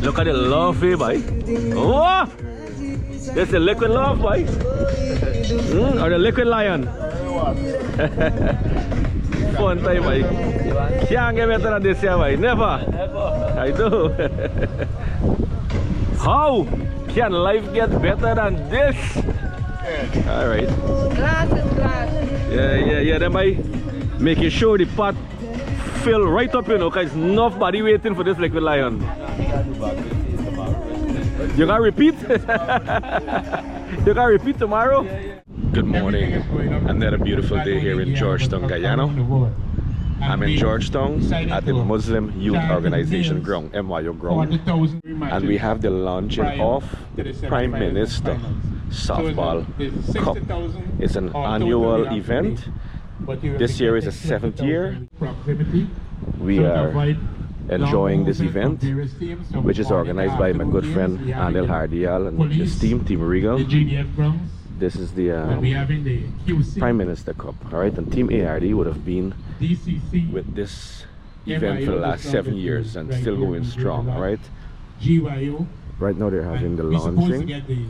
Look at the love here, boy. Oh! That's the liquid love, boy. Or the liquid lion. Fun time, boy. Can't get better than this here, boy. Never. I do. How can life get better than this? Alright. Glass is glass. Yeah, then by making sure the pot fill right up, you know, because nobody waiting for this liquid lion. You gotta repeat? You gotta repeat tomorrow? Good morning. Another beautiful day here in Georgetown, Guyana. I'm in Georgetown at the Muslim Youth Organization ground, MYO ground. And we have the launching of Prime Minister Softball Cup. It's an annual event. This year is the 7th year. We are enjoying this event, which is organized by my good friend Anil Hardial and his team, Team Regal. This is the Prime Minister Cup, alright? And Team ARD would have been with this event for the last 7 years and still going strong, alright? Right now they're having the launching of the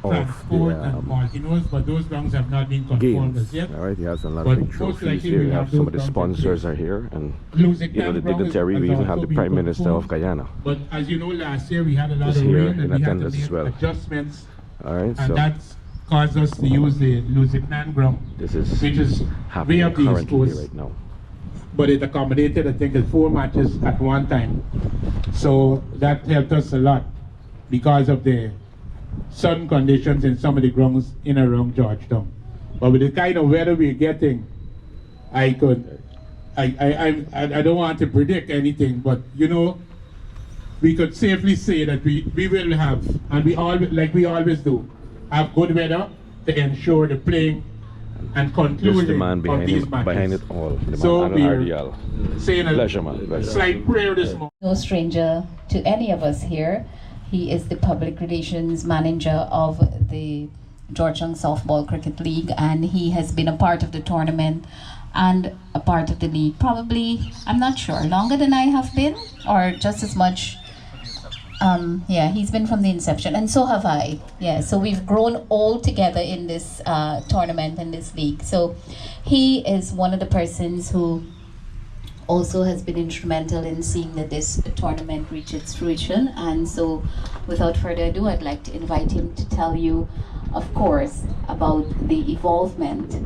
but those grounds have not been confirmed as yet. Alright, he has a lot of big trophies here. We have some of the sponsors are here, and you know, the dignitary. We even have the Prime Minister of Guyana. But as you know, last year we had a lot of here rain in and we had to attendance make as well. adjustments. Alright, and so that's caused us to use the Lusignan ground, this is which is way happening up the East currently Coast. right now. But it accommodated, I think, 4 matches at one time. So that helped us a lot because of the sun conditions in some of the grounds in and around Georgetown. But with the kind of weather we're getting, I don't want to predict anything, but you know, we could safely say that we will have, and we always, like we always do, have good weather to ensure the playing and conclusion the man of these matches. behind it all. The So man, we're Hardial. saying a Pleasure, man. Pleasure. slight prayer this morning. No stranger to any of us here. He is the public relations manager of the Georgetown Softball Cricket League, and he has been a part of the tournament and a part of the league probably, I'm not sure, longer than I have been, or just as much. Yeah, he's been from the inception, and so have I. Yeah, so we've grown all together in this tournament and this league. So he is one of the persons who also has been instrumental in seeing that this tournament reach its fruition. And so without further ado, I'd like to invite him to tell you, of course, about the evolvement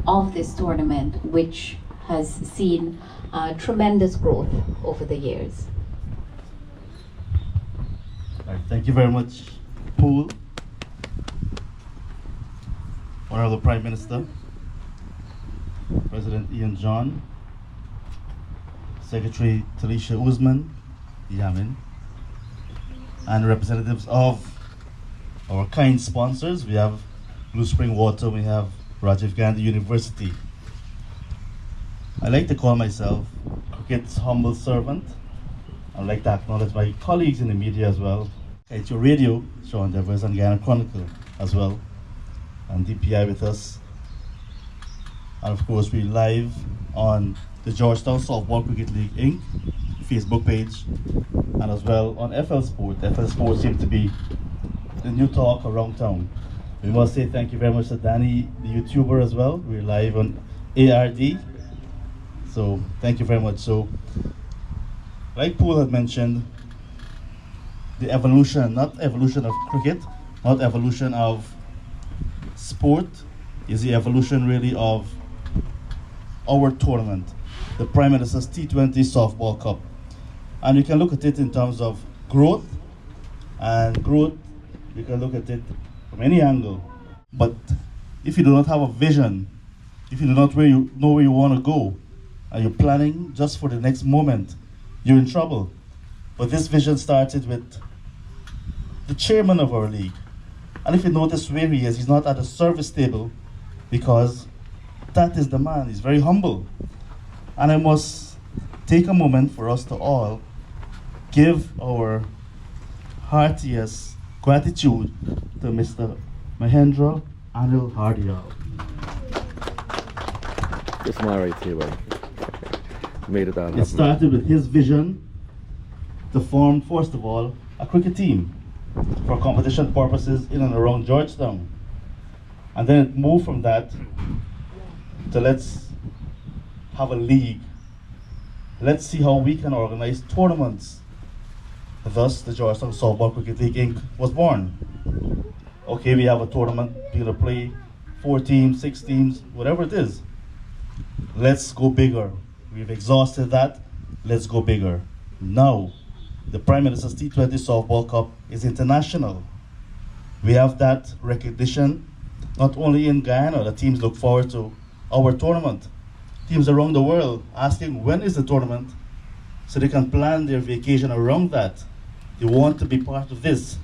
of this tournament, which has seen tremendous growth over the years. All right, thank you very much, Paul, Honorable Prime Minister, President Ian John, Secretary Talisha Usman, Yamin, and representatives of our kind sponsors. We have Blue Spring Water, we have Rajiv Gandhi University. I like to call myself cricket's humble servant. I'd like to acknowledge my colleagues in the media as well. It's your radio, Sean Devers, and Guyana Chronicle as well, and DPI with us. And of course, we're live on the Georgetown Softball Cricket League Inc. Facebook page, and as well on FL Sport. FL Sport seems to be the new talk around town. We must say thank you very much to Danny, the YouTuber, as well. We're live on ARD. So thank you very much. So, like Paul had mentioned, the evolution, not evolution of cricket, not evolution of sport, is the evolution really of our tournament, the Prime Minister's T20 Softball Cup. And you can look at it in terms of growth, and growth, you can look at it from any angle. But if you do not have a vision, if you do not know where you want to go, and you're planning just for the next moment, you're in trouble. But this vision started with the chairman of our league. And if you notice where he is, he's not at a service table, because that is the man. He's very humble. And I must take a moment for us to all give our heartiest gratitude to Mr. Mahendra Anil Hardial. This man right here, boy. Made it all happen. It started with his vision to form, first of all, a cricket team for competition purposes in and around Georgetown. And then it moved from that to let's have a league. Let's see how we can organize tournaments. Thus, the Georgetown Softball Cricket League Inc. was born. Okay, we have a tournament, people play 4 teams, 6 teams, whatever it is. Let's go bigger. We've exhausted that, let's go bigger. Now, the Prime Minister's T20 Softball Cup is international. We have that recognition, not only in Guyana, the teams look forward to our tournament. Teams around the world asking when is the tournament so they can plan their vacation around that. They want to be part of this.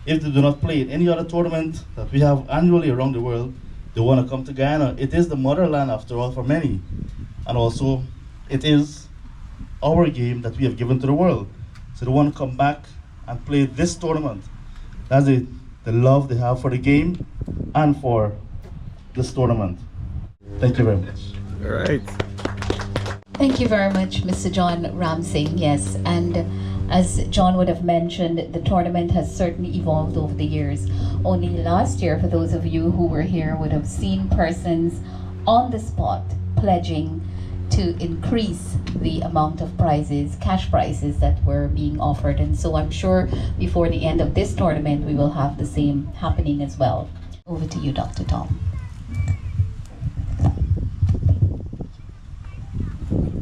If they do not play in any other tournament that we have annually around the world, they want to come to Guyana. It is the motherland after all for many. And also, it is our game that we have given to the world. So they want to come back and play this tournament. That's the love they have for the game and for this tournament. Thank you very much. All right. Thank you very much, Mr. John Ramsing. Yes, and as John would have mentioned, the tournament has certainly evolved over the years. Only last year, for those of you who were here, would have seen persons on the spot pledging to increase the amount of prizes, cash prizes that were being offered. And so I'm sure before the end of this tournament, we will have the same happening as well. Over to you, Dr. Tom.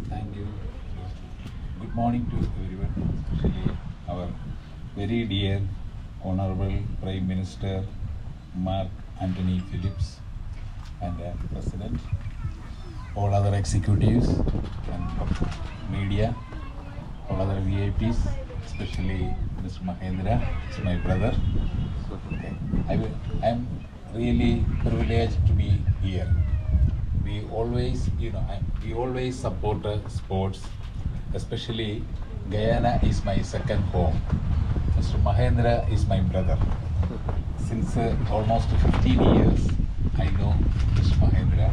Thank you. Good morning to everyone, especially our very dear Honorable Prime Minister Mark Anthony Phillips and President, all other executives and media, all other VIPs, especially Mr. Mahendra, it's my brother. Okay. I am really privileged to be here. We always, we always support sports, especially Guyana is my second home. Mr. Mahendra is my brother. Since almost 15 years, I know Mr. Mahendra.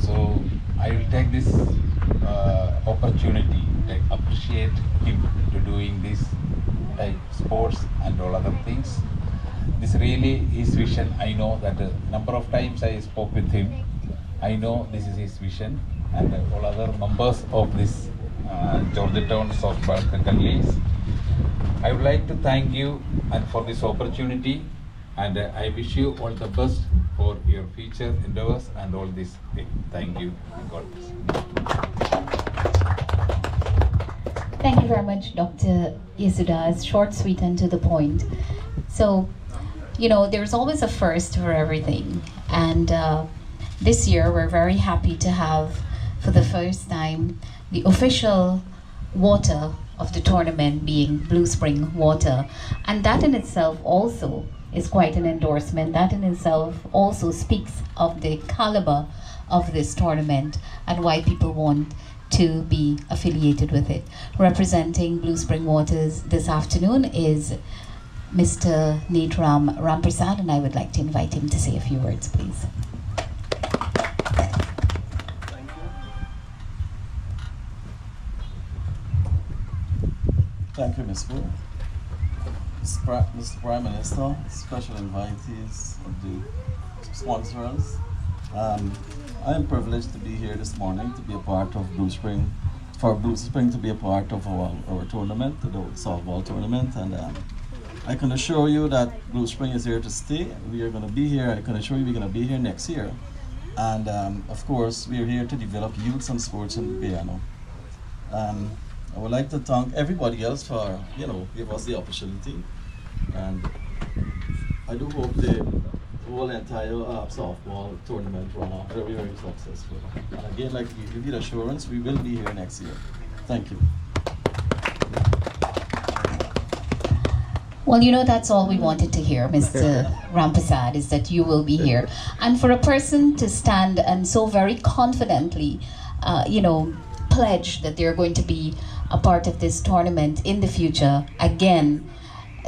So I will take this opportunity to appreciate him to doing this type sports and all other things. This really his vision. I know that a number of times I spoke with him. I know this is his vision, and all other members of this Georgetown Softball Cricket League. I would like to thank you and for this opportunity, and I wish you all the best for your future endeavors and all this thing. Thank you. God bless. Thank you very much, Dr. Yesudas. Short, sweet, and to the point. So, there's always a first for everything. And this year, we're very happy to have, for the first time, the official water of the tournament being Blue Spring water. And that in itself also is quite an endorsement. That in itself also speaks of the caliber of this tournament and why people want to be affiliated with it. Representing Blue Spring Waters this afternoon is Mr. Nedram Ramprasad, and I would like to invite him to say a few words, please. Thank you, Ms. Wu. Mr. Prime Minister, special invitees of the sponsors. I am privileged to be here this morning to be a part of Blue Spring, for Blue Spring to be a part of our tournament, the softball tournament, and I can assure you that Blue Spring is here to stay. We are going to be here. I can assure you we're going to be here next year. And of course, we are here to develop youth and sports in Guyana. I would like to thank everybody else for, give us the opportunity. And I do hope the whole entire softball tournament run out very, very successful. And again, like to give you the assurance, we will be here next year. Thank you. Well, that's all we wanted to hear, Mr. Ramprasad, is that you will be here. And for a person to stand and so very confidently, pledge that they're going to be a part of this tournament in the future, again,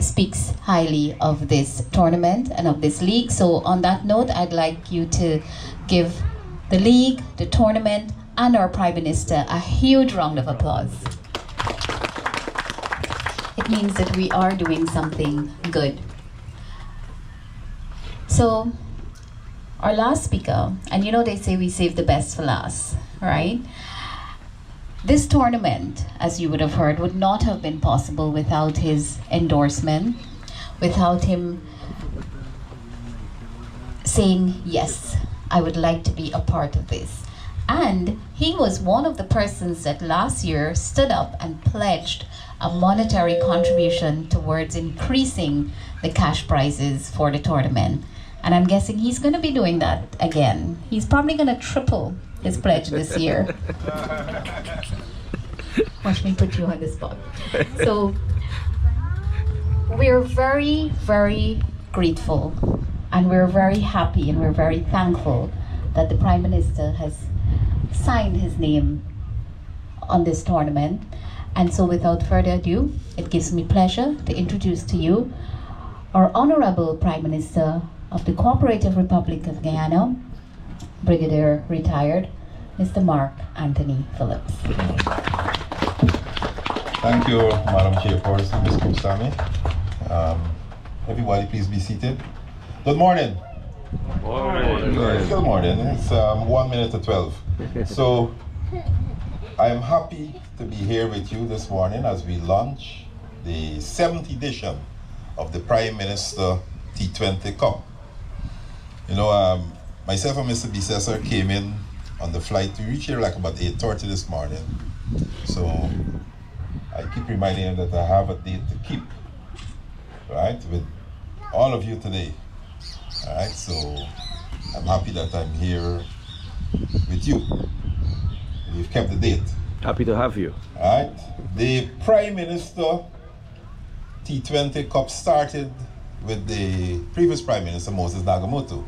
speaks highly of this tournament and of this league. So on that note, I'd like you to give the league, the tournament, and our Prime Minister a huge round of applause. that means that we are doing something good. So, our last speaker, and you know they say we save the best for last, right? This tournament, as you would have heard, would not have been possible without his endorsement, without him saying, yes, I would like to be a part of this. And he was one of the persons that last year stood up and pledged a monetary contribution towards increasing the cash prizes for the tournament. And I'm guessing he's going to be doing that again. He's probably going to triple his pledge this year. Watch me put you on the spot. So we're very, very grateful, and we're very happy, and we're very thankful that the Prime Minister has signed his name on this tournament. And so without further ado, it gives me pleasure to introduce to you our Honorable Prime Minister of the Cooperative Republic of Guyana, Brigadier Retired, Mr. Mark Anthony Phillips. Thank you, Madam Chairperson, Ms. Kusami. Everybody please be seated. Good morning. Good morning. It's 1 minute to 12. So I am happy to be here with you this morning as we launch the 7th edition of the Prime Minister T20 Cup. You know, myself and Mr. Bissessor came in on the flight. We reached here like about 8:30 this morning. So I keep reminding him that I have a date to keep, right, with all of you today. All right, so I'm happy that I'm here with you. We've kept the date. Happy to have you. All right, the Prime Minister T20 Cup started with the previous Prime Minister, Moses Nagamoto,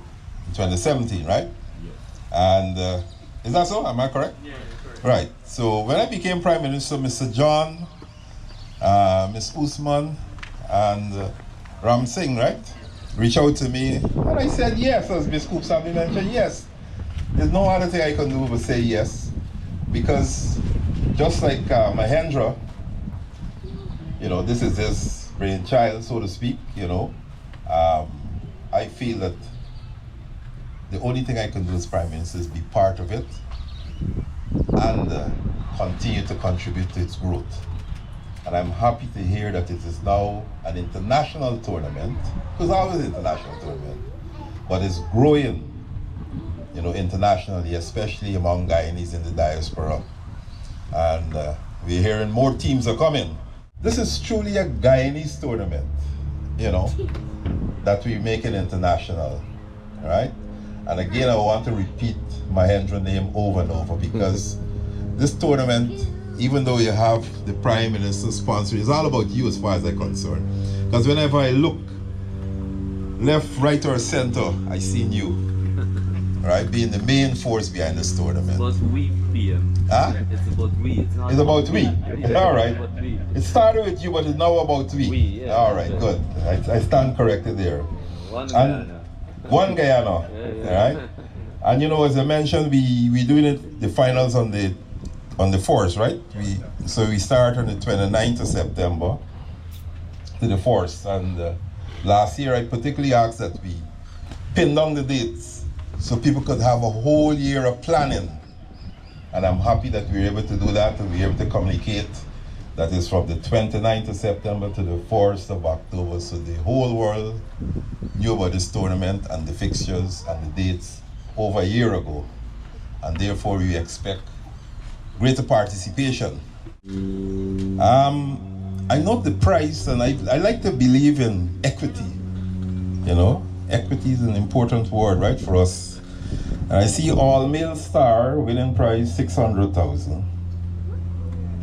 in 2017, right? Yes. And is that so? Am I correct? Yeah, correct. Right. So when I became Prime Minister, Mr. John, Ms. Usman, and Ram Singh, right, reached out to me, and I said yes, as Ms. Kusami mentioned, yes. There's no other thing I can do but say yes, because just like Mahendra, you know, this is his brainchild, so to speak, you know. I feel that the only thing I can do as Prime Minister is be part of it and continue to contribute to its growth. And I'm happy to hear that it is now an international tournament, because always an international tournament, but it's growing, you know, internationally, especially among Guyanese in the diaspora. And we're hearing more teams are coming. This is truly a Guyanese tournament, you know, that we make it international, right? And again, I want to repeat Mahendra's name over and over, because this tournament, even though you have the Prime Minister sponsor, it's all about you as far as I'm concerned. Because whenever I look left, right, or center, I see you, right, being the main force behind this tournament. It's about we, PM. Huh? It's about we. It's about we. All right. It started with you, but it's now about we. Yeah. All right, good. I stand corrected there. One Guyana. Yeah. Right? And you know, as I mentioned, we doing it the finals on the 4th, right? So we start on the 29th of September to the 4th. And last year I particularly asked that we pin down the dates so people could have a whole year of planning. And I'm happy that we were able to do that, and we were able to communicate that is from the 29th of September to the 4th of October. So the whole world knew about this tournament and the fixtures and the dates over a year ago. And therefore we expect greater participation. I note the price, and I like to believe in equity. You know, equity is an important word, right, for us. And I see all male star winning prize 600,000,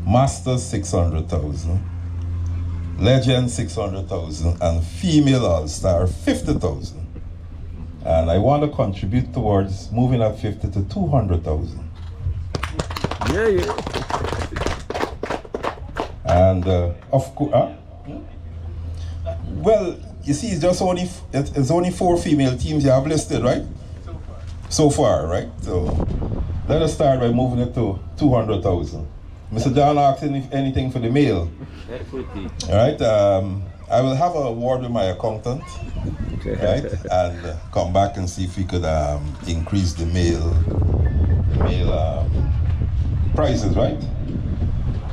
Masters 600,000, Legend 600,000, and female all star 50,000. And I want to contribute towards moving at 50 to 200,000. Yeah. And of course, well, you see, it's only 4 female teams you have listed, right? So far, right? So let us start by moving it to 200,000. Mr. John asked if anything for the mail. All right. I will have a word with my accountant, right, and come back and see if we could increase the mail prices, right?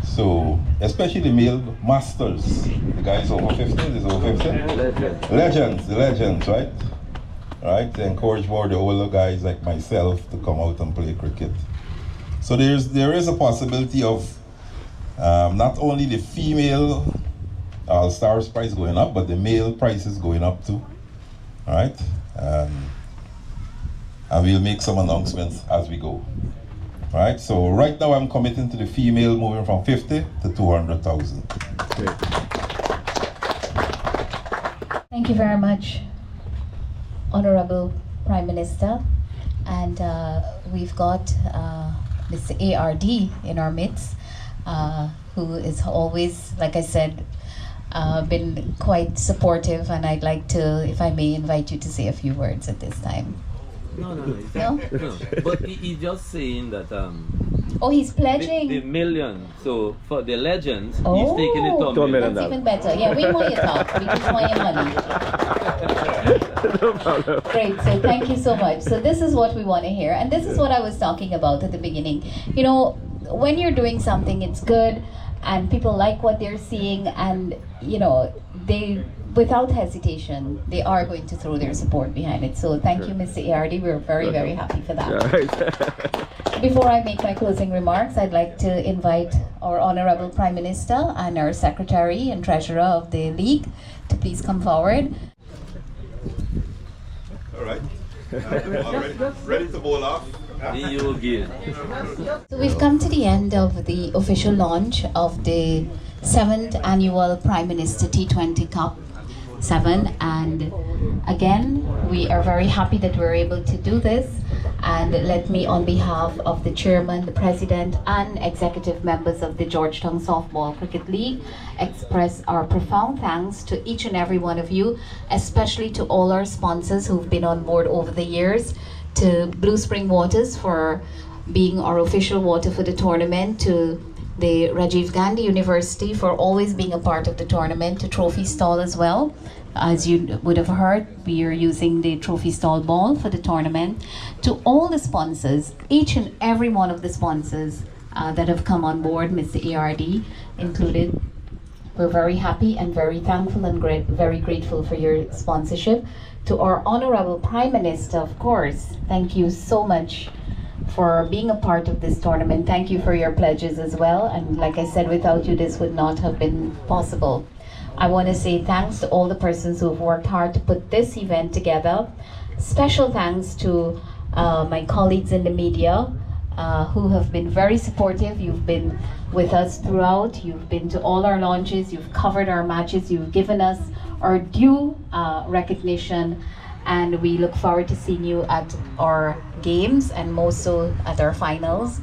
So, especially the mail masters, the guys over 50, is over 50? Legends, right? Right, to encourage more of the older guys like myself to come out and play cricket. So there is a possibility of not only the female All-Stars price going up, but the male prices going up too. All right, and we'll make some announcements as we go. All right, so right now I'm committing to the female moving from 50 to 200,000. Thank you very much, Honorable Prime Minister. And we've got Mr. ARD in our midst, who is always, like I said, been quite supportive, and I'd like to, if I may, invite you to say a few words at this time. No. No? But he's just saying that Oh, he's pledging. the million. So for the legends, Oh, he's taking it to $1 million. that's even better. Yeah, we want your talk. We just want your money. No problem. Great, so thank you so much. So this is what we want to hear, and this is what I was talking about at the beginning. You know, when you're doing something, it's good, and people like what they're seeing, and you know, they, without hesitation, they are going to throw their support behind it. So thank you, Mr. ARD. We're very, very happy for that. Right. Before I make my closing remarks, I'd like to invite our Honorable Prime Minister and our Secretary and Treasurer of the League to please come forward. All right. Ready to bowl off? So we've come to the end of the official launch of the 7th annual Prime Minister T20 Cup 7, and again we are very happy that we're able to do this. And let me, on behalf of the Chairman, the President and executive members of the Georgetown Softball Cricket League, express our profound thanks to each and every one of you, especially to all our sponsors who've been on board over the years, to Blue Spring Waters for being our official water for the tournament, to the Rajiv Gandhi University for always being a part of the tournament, to Trophy Stall as well. As you would have heard, we are using the Trophy Stall ball for the tournament. To all the sponsors, each and every one of the sponsors that have come on board, Mr. ARD included, we're very happy and very thankful and very grateful for your sponsorship. To our Honorable Prime Minister, of course, thank you so much for being a part of this tournament. Thank you for your pledges as well. And like I said, without you, this would not have been possible. I want to say thanks to all the persons who have worked hard to put this event together. Special thanks to my colleagues in the media who have been very supportive. You've been with us throughout. You've been to all our launches. You've covered our matches. You've given us our due recognition. And we look forward to seeing you at our games and most so at our finals.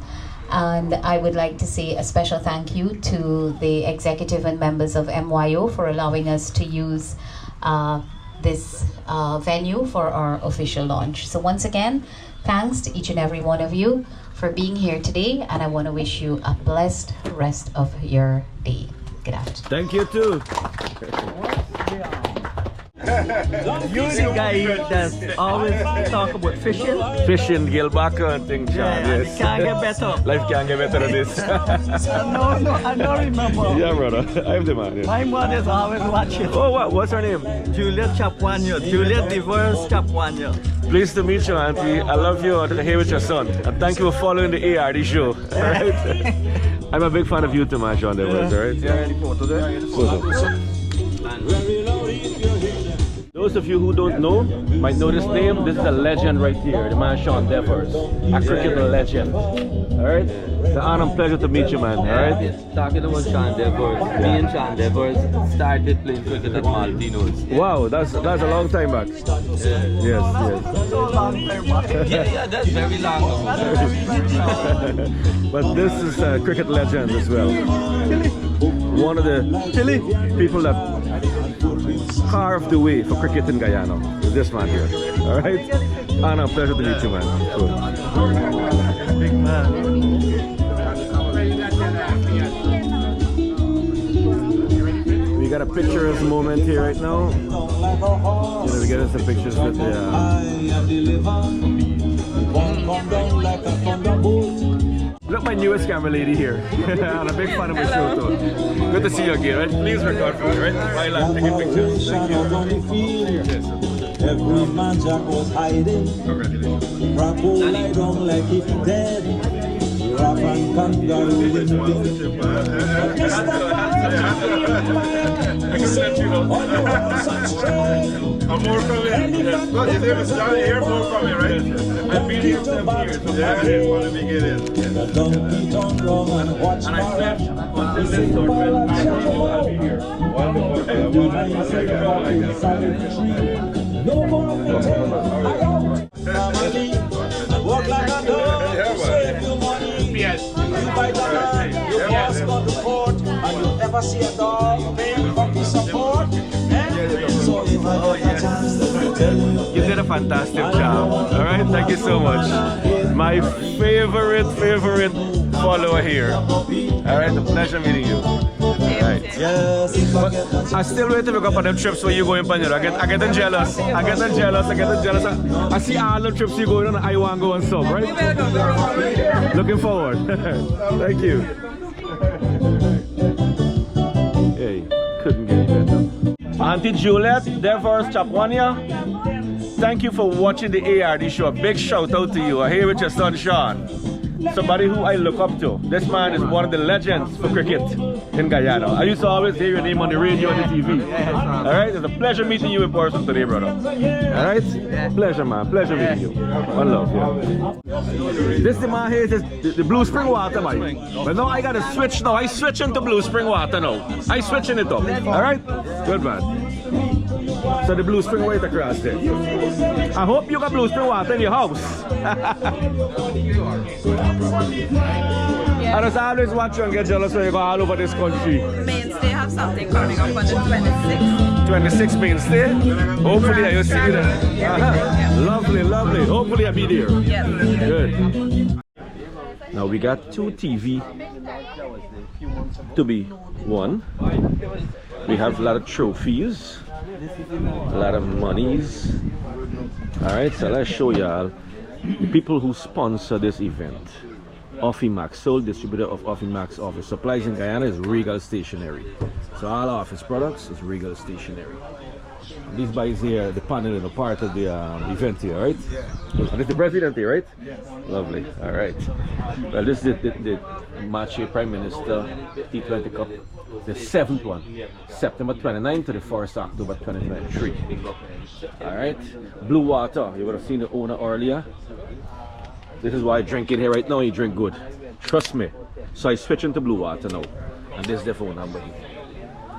And I would like to say a special thank you to the executive and members of MYO for allowing us to use this venue for our official launch. So once again, thanks to each and every one of you for being here today, and I want to wish you a blessed rest of your day. Good afternoon. Thank you too. You're the guy that always talk about fishing. Fishing, Gilbacker and things, Sean. Yeah, Yes. it can't get better. Life can't get better than this. I don't remember. Yeah, brother. I'm the man. Yes. My mother is always watching. Oh, what? What's her name? Juliet Chapwanyo. Juliet Divorce Chapwanyo. Pleased to meet you, Auntie. I love you and to hear with your son. And thank you for following the ARD show. All right? I'm a big fan of you too, man, Sean. All right? Is there any photo there? Those of you who don't know might know this name. This is a legend right here, the man Sean Devers, a cricket legend. Alright? It's an honor and pleasure to meet you, man. Alright? Talking about Sean Devers, me and Sean Devers started playing cricket at Maltino's. Wow, that's a long time back. Yes. So long time back. Yeah, that's very long ago. But this is a cricket legend as well. One of the people that carved the way for cricket in Guyana is this man here. Alright? Honor and pleasure to meet you, man. Cool. Big man. picturesque moment here right now. You know, we're getting some pictures with the look, my newest camera lady here. I'm a big fan of my show too. Good to see you again, right? Please record for me, right? While I'm taking pictures. Thank you. Every man Jack was hiding. Rapo lie down like if dead. Rap and kangaroo limping. I'm more from it. Well, you never started here, more from it, right? I've been here 7 years, so yeah, I didn't want to begin it. The donkey turn wrong and watch Barrett. He said, Barrett, I'll be here. No more hotel, I got family. Work like a dog, save your money. You buy the land, your boss got the port, and you never see a dog paying for the support. So if I get a chance to tell you, You did a fantastic job. All right, thank you so much. My favorite follower here. All right, a pleasure meeting you. All right. But I still wait to pick up on them trips where you going, Panyo. I get jealous. I get jealous. I see all the trips you going on. I want to go on some, right? Looking forward. Thank you. Hey, couldn't get any better. Auntie Juliet, Devers, Chapwania. Thank you for watching the ARD show. A big shout out to you. I'm here with your son Sean. Somebody who I look up to. This man is one of the legends for cricket in Guyana. I used to always hear your name on the radio and the TV. Alright, it's a pleasure meeting you in person today, brother. Alright? Pleasure, man. Pleasure meeting you. One love, yeah. This the man here is the Blue Spring water, man. But now I gotta switch now. I switch into Blue Spring water now. I switching it up. Alright? Good, man. So the Blue Spring right across there. I hope you got Blue Spring water in your house. I just always watch you and get jealous when you go all over this country. Mainstay have something coming up on the 26th. 26 Mainstay? Hopefully I will see you there. Lovely, lovely. Hopefully I'll be there. Yes. Good. Now we got 2 TV to be won. We have a lot of trophies, a lot of monies. Alright, so let's show y'all the people who sponsor this event. Offimax, sole distributor of Offimax office supplies in Guyana is Regal Stationery. So all office products is Regal Stationery. And these guys here, the panel and a part of the event here, right? Yeah. And this is the president here, right? Yes. Lovely. All right. Well, this is the Machi Prime Minister T20 Cup, the 7th one, September 29th to the 1st October 2023. All right. Blue Water. You would have seen the owner earlier. This is why I drink it here right now. You drink good. Trust me. So I switch into Blue Water now. And this is their phone number here.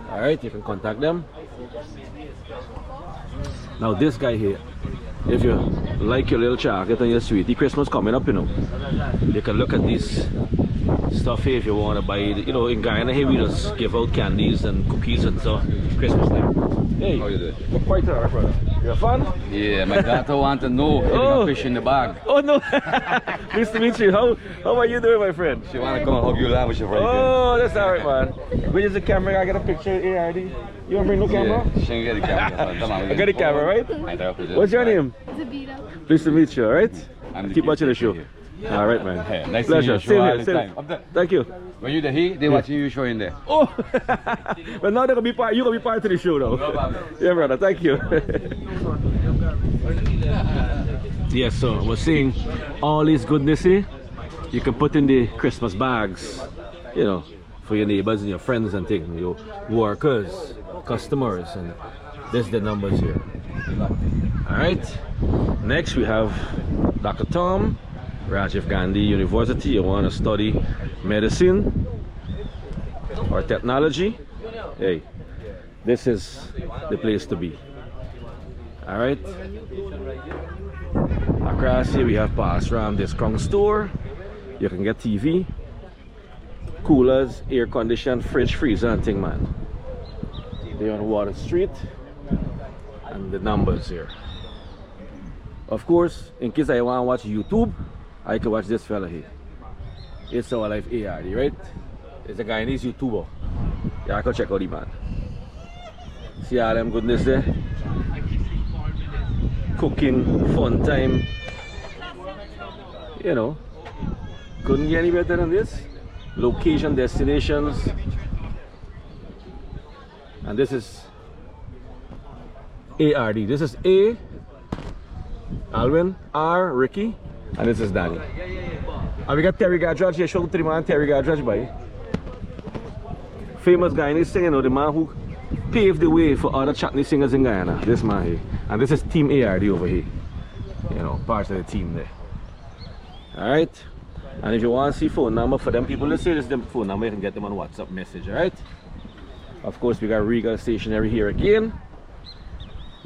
Alright, you can contact them. Now this guy here, if you like your little chocolate and your sweetie, Christmas coming up, you know. You can look at this stuff here if you want to buy it. You know, in Guyana here we just give out candies and cookies and so Christmas time. Hey, how you doing? You're quite alright, brother. You have fun? Yeah, my daughter want to know if you got fish in the bag. Oh no! Nice to meet you. How are you doing, my friend? She want to come and hug you, lavish your friend. Oh, that's alright, man. Where is the camera? I got a picture of ARD. You want to bring no camera? Yeah, she can get the camera. I got the camera, right? What's your name? Zabita. Pleased to meet you, alright? Keep watching the show. Alright, man. Hey, nice pleasure. To meet you. Same here. Thank you. When you there, they watching you show in there. Oh, but now they're gonna be part. You're gonna be part of the show, though. No problem. Yeah, brother. Thank you. Yes, so we're seeing all this goodness here. You can put in the Christmas bags, you know, for your neighbors and your friends and things, your workers, customers, and there's the numbers here. All right. Next we have Dr. Tom. Rajiv Gandhi University. You want to study medicine or technology? Hey, this is the place to be. All right. Across here we have Pass Ram Discount Store. You can get TV, coolers, air conditioned, fridge, freezer, and thing, man. They're on Water Street, and the numbers here. Of course, in case I want to watch YouTube, I can watch this fella here. It's Our Life ARD, right? It's a Guyanese YouTuber. Yeah, I can check out the man. See all them goodness there. Cooking, fun time. You know, couldn't get any better than this. Location, destinations. And this is ARD. This is A, Alvin, R, Ricky, and this is Danny. And we got Terry Gadrudge here. Show to the man Terry Gadrudge by. Famous Guyanese singer, you know, the man who paved the way for other chutney singers in Guyana. This man here. And this is Team ARD over here. You know, part of the team there. Alright? And if you want to see phone number for them people, let's say this is the phone number, you can get them on WhatsApp message, alright? Of course, we got Regal Stationery here again.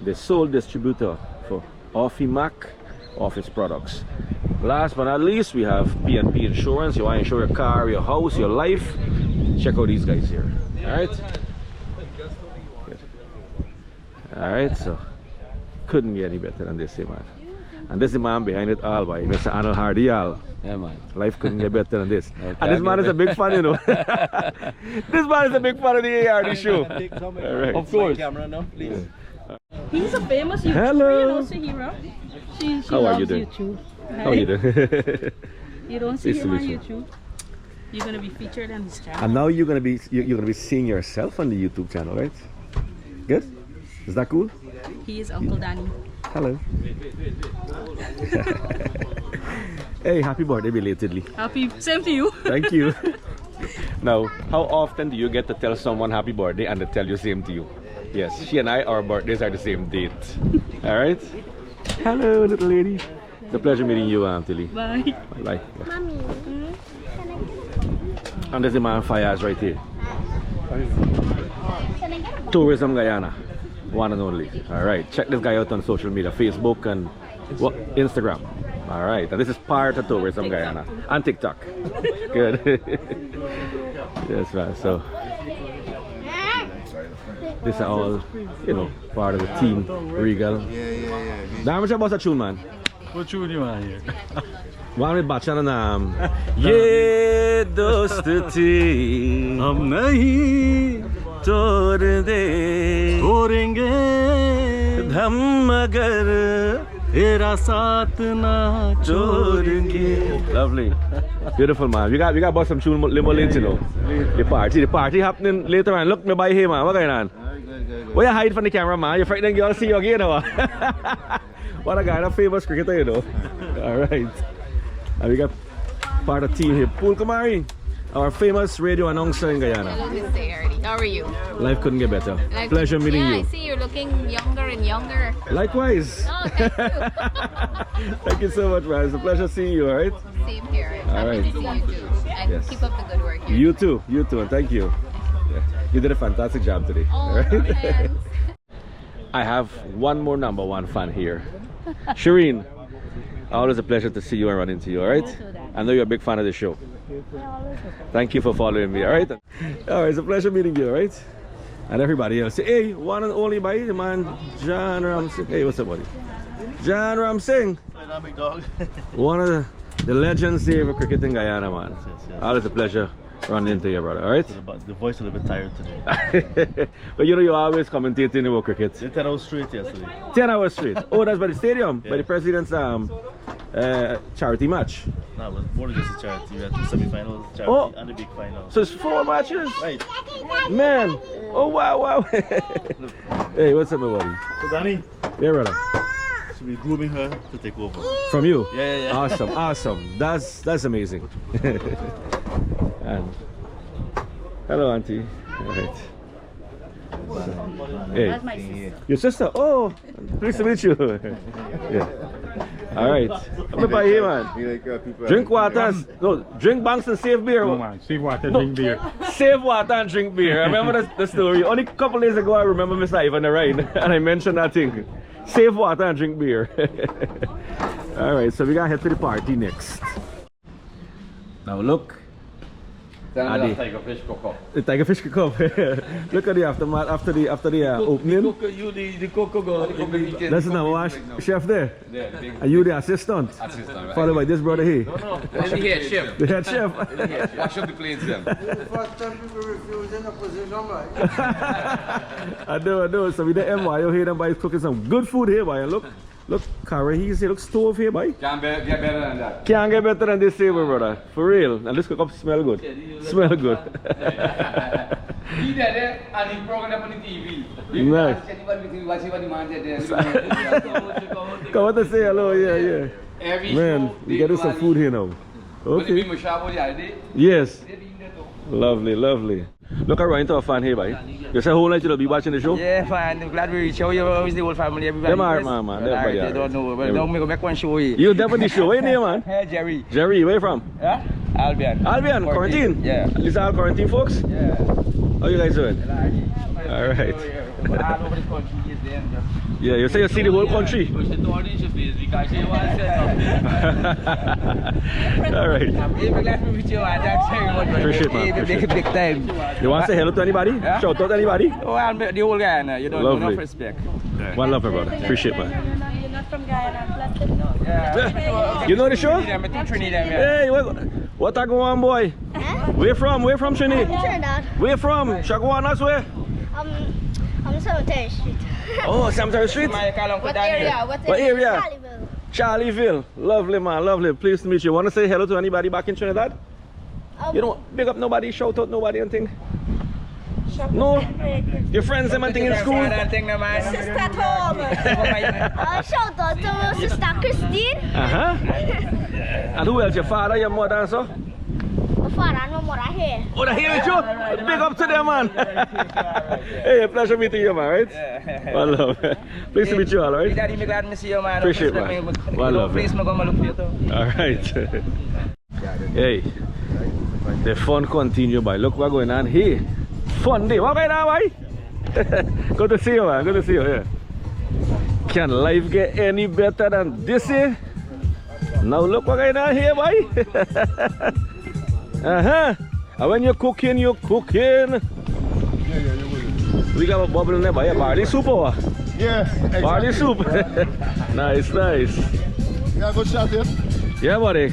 The sole distributor for Mac office products. Last but not least, we have P&P Insurance. You want to insure your car, your house, your life, check out these guys here. Alright? Alright, so couldn't get any better than this, man. And this is the man behind it all, by Mr. Arnold Hardy. Yeah, man. Life couldn't get better than this. Okay, and this man is a big fan, you know. This man is a big fan of the ARD show. All right. Of course. Camera now, please. He's a famous YouTuber, Hello. you know, Sahira. She How are you loves doing? YouTube. How are you doing? You don't see Nice to him on meet you. YouTube. You're gonna be featured on his channel. And now you're gonna be seeing yourself on the YouTube channel, right? Good? Is that cool? He is Uncle Danny. Hello. Hey, happy birthday belatedly. Happy, same to you. Thank you. Now, how often do you get to tell someone happy birthday and they tell you same to you? Yes, she and I, our birthdays are the same date. All right? Hello, little lady. It's a pleasure meeting you, Tilly. Bye. Bye. Mommy. And there's the man Fayaz right here. Tourism Guyana. One and only. Alright, check this guy out on social media, Facebook and Instagram. Alright, and this is part of Tourism Guyana. And TikTok. Good. Yes, man. So these are all, you know, part of the team. Regal. Yeah. How much about a tune, man? What tune you want here? One with Bachan and Ye dostati Hum nahi todenge dham agar tera saath na chhodenge. Lovely. Beautiful, man. We got about some tune limo later, you know. The party happening later on. Look me by here, man. What going on? Why you hide from the camera, man? You're frightened girls see you again, or what a guy, a famous cricketer, you know. Alright. And we got part of the team here. Pool Kamari, our famous radio announcer in Guyana. Hello, Mr. Hardy. How are you? Life couldn't get better. Pleasure meeting you. Yeah, I see you're looking younger and younger. Likewise. Oh, thank you. Thank you so much, man. It's a pleasure seeing you, alright? Same here. All right. Happy to see you too. And Yes. keep up the good work here. You too, and thank you. Yeah. You did a fantastic job today. Oh, alright? thanks. I have one more #1 fan here. Shireen, always a pleasure to see you and run into you, alright? I know you're a big fan of the show. Thank you for following me, alright? Alright, it's a pleasure meeting you, alright? And everybody else. Hey, one and only by the man, John Ramsing. Hey, what's up, buddy? John Ramsing. One of the legends here for cricket in Guyana, man. Always a pleasure running into you, brother, alright? The voice a little bit tired today. But you know, you're always commentating about cricket. 10 hours straight yesterday. 10 hours straight. Oh, that's by the stadium, by the president's charity match. No, it was more than just a charity. We had 2 semi-finals, charity, Oh. and the big final. So it's 4 matches? Right. Man. Oh, wow. Hey, what's up, my buddy? So, Danny, Yeah, brother. should be grooming her to take over. From you? Yeah. Awesome. That's amazing. And hello, auntie. All right. Hey, That's my sister. your sister. Oh, pleased to meet you. Yeah. All right. I'm by here, man. Drink water. No, drink banks and save beer. No, man. Save water, No. drink beer. Save water and drink beer. I remember the story. Only a couple days ago, I remember Mr. Ivan the Rhine, and I mentioned that thing. Save water and drink beer. All right, so we gotta head to the party next. Now look Tiger fish cook up. The tiger fish cook up. Look at the aftermath after the opening. The cook go. That's not one chef there. Yeah, Are you the assistant? Assistant, right. Followed by this brother here. No. I'm the head chef. The head chef. Wash up the plates then. First time people refusing a position, right? I know. So with the MY, you hear them boys cooking some good food here, boy. Look, curry here. See, look, stove here, boy. Can't get better than that. Can't get better than this table, brother. For real. And this cook up smell good. Smell good. He did it and he broke it up on the TV. Nice. Nice. Come on to say hello, yeah. Man, we got some food here now. Okay. Yes. Lovely. Look around to our fan here, boy. You say whole night you'll be watching the show? Yeah, fine. I'm glad we reach out. You're always the whole family. Everybody. Man. They don't know, but don't make one show you. You definitely show. Where name, man? Hey, Jerry. Jerry, where you from? Yeah? Albion. Quarantine? Yeah. These are all quarantine folks? Yeah. How you guys doing? Alright. All over the country is there. Yeah, you say you see the whole country. Alright. Appreciate man. Big time. You want to say hello to anybody? Yeah? Shout out to anybody? Oh, I'm the whole Guyana. You don't know enough respect. One love, my brother. Appreciate man. You're not from Guyana, I'm blessed. Yeah. You know the show? I'm a Trinidad, yeah. Hey, what I go on, boy? Huh? Where from, Trini? Trinidad. Where from? Shagwanas where? I'm Cemetery Street. Oh, Cemetery Street? What area? What area? Charlieville. Lovely, man. Lovely. Pleased to meet you. Want to say hello to anybody back in Trinidad? You don't big up nobody, shout out nobody and thing? No? Your friends them and thing in school? Sister at home. Shout out to my sister Christine. And who else? Your father, your mother and so? My father and my mother here. Oh, they here with you? Big up to them, man. Hey, pleasure meeting you, man, right? One love. Pleased to meet you all, right? Daddy, I'm glad to see you, man. Appreciate it, man. One love. Please, I'm going to look for you. All right. Hey, the fun continue, boy. Look what's going on here. Fun day. What going on, boy? Good to see you, man. Good to see you. Yeah. Can life get any better than this here? Now look what's going on here, boy. And when you're cooking, we got a bubble in there, boy. Barley soup or? Yeah, exactly. Barley soup. Nice. You got a good shot here? Yeah, buddy.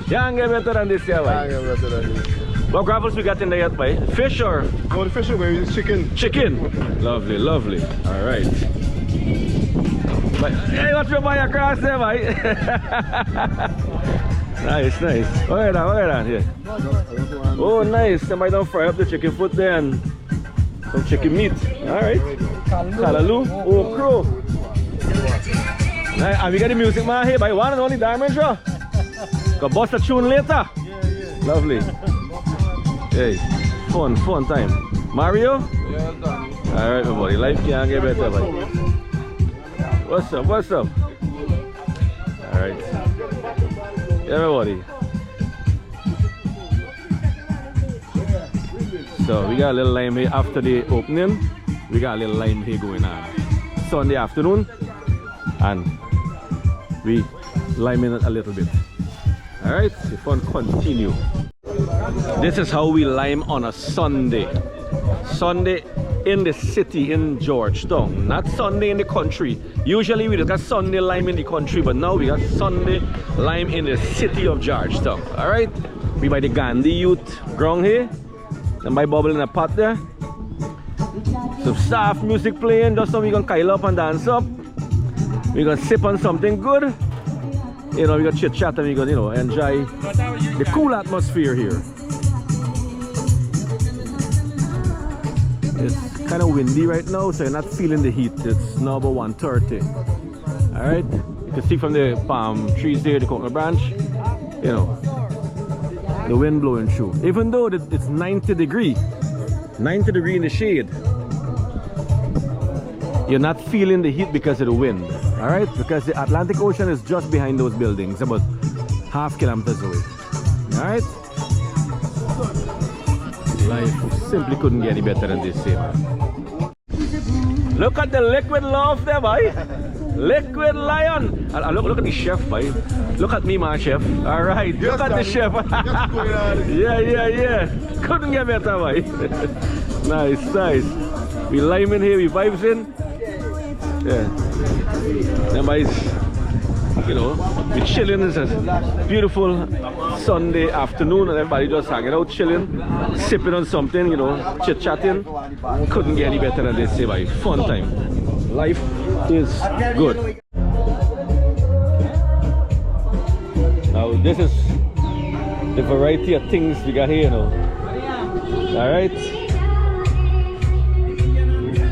Can't get better than this, yeah, boy. Can't get better than this. What gravels we got in there yet, boy? Fish or? No, the fish away is chicken. Chicken. Lovely. All right. But, hey, what's your boy across there, boy? Nice. What on here? Oh, nice. Somebody don't fry up the chicken foot there and some chicken meat. All right. Kalaloo. Oh, crow. Nice. And we got the music man here by one and only Diamond Draw. Got bust a tune later. Yeah. Lovely. Hey, fun time. Mario? Yeah, done. Alright, my buddy. Life can't get better, buddy. What's up? Alright. Yeah, my buddy. So, we got a little lime here after the opening. We got a little lime here going on Sunday afternoon. And we lime in it a little bit. Alright, the fun continue. This is how we lime on a Sunday. Sunday in the city in Georgetown, not Sunday in the country. Usually we just got Sunday lime in the country, but now we got Sunday lime in the city of Georgetown. Alright, we by the Gandhi Youth ground here. Somebody bubble in a pot there. Some soft music playing, just so we gonna kyle up and dance up. We gonna sip on something good. You know, we got chit chat and we got, enjoy the cool atmosphere here. It's kind of windy right now, so you're not feeling the heat. It's now about 1:30. Alright, you can see from the palm trees there, the coconut branch, the wind blowing through. Even though it's 90 degree in the shade, you're not feeling the heat because of the wind. Alright, because the Atlantic Ocean is just behind those buildings, about half kilometers away. Alright, life simply couldn't get any better than this, man. Look at the liquid love there, boy. Liquid lion. And look at the chef, boy. Look at me, man, chef. Alright, look at the chef. Yeah. Couldn't get better, boy. Nice, nice. We lime in here, we vibes in. Yeah. Them boys, you know, we chilling. It's a beautiful Sunday afternoon and everybody just hanging out, chilling, sipping on something, you know, chit-chatting. Couldn't get any better than this, say, boy. Fun time. Life is good. Now this is the variety of things we got here, you know. Alright.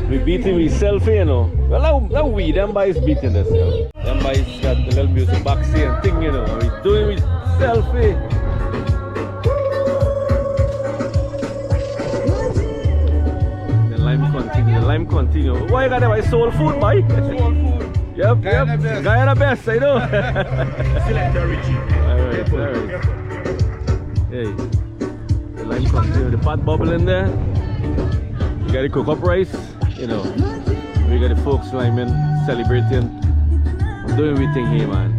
We beating we selfie, you know. Well, now we, them boys beating this, you know. Them boys got the little music box here and thing, you know. And we doing we selfie. The lime continue. Why you got that by soul food, boy? Soul food. Yep, Guyana best. Guyana best, I know. Selector Richie. Alright. Hey, the lime continue. The pot bubble in there. You got the cook-up rice, you know. We got the folks liming, celebrating. I'm doing everything here, man.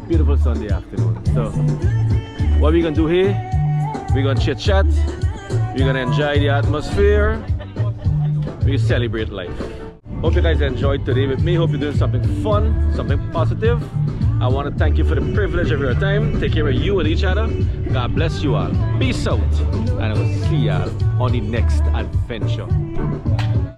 Beautiful Sunday afternoon. So, what we gonna do here? We're gonna chit-chat. We're gonna enjoy the atmosphere. We celebrate life. Hope you guys enjoyed today with me. Hope you're doing something fun, something positive. I want to thank you for the privilege of your time. Take care of you and each other. God bless you all. Peace out. And I will see y'all on the next adventure.